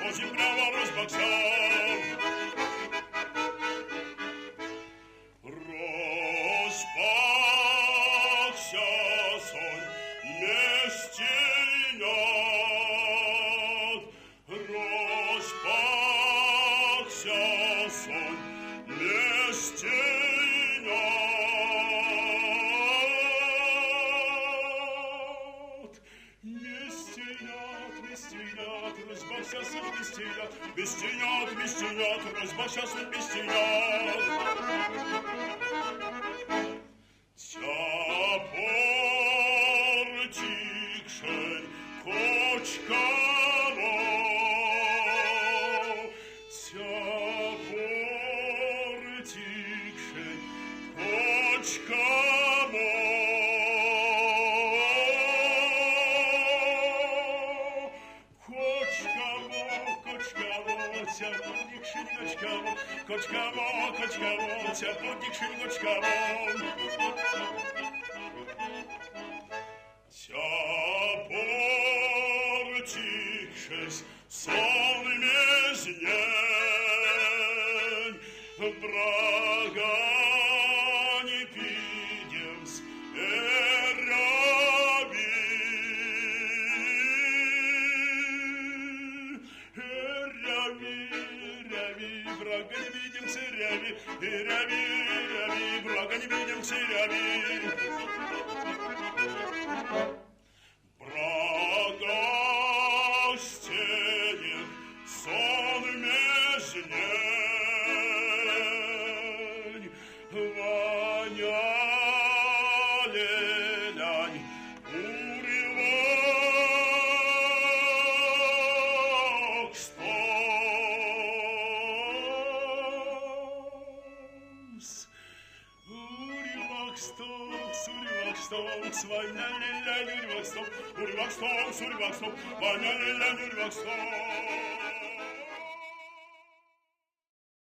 очень прямо разбоксял. Распахся сон местенят, распахся сон местенят. Местенят, разбахся сон местенят, местенят, разбахся сон местенят. Тяпортикшен кочкаро, тяпортикшен кочкаро, тяпортикшен кочкаро, тяпортикшен кочкаро. Тяпортикшес сон мезнень, брага не пидемс эраби, брага не видимс эраби, брага не видимс эраби. Брага стенет сон межнень, воняли лянь урывок стомс, урывок стомс, воняли лянь урывок стомс, воняли лянь урывок стомс.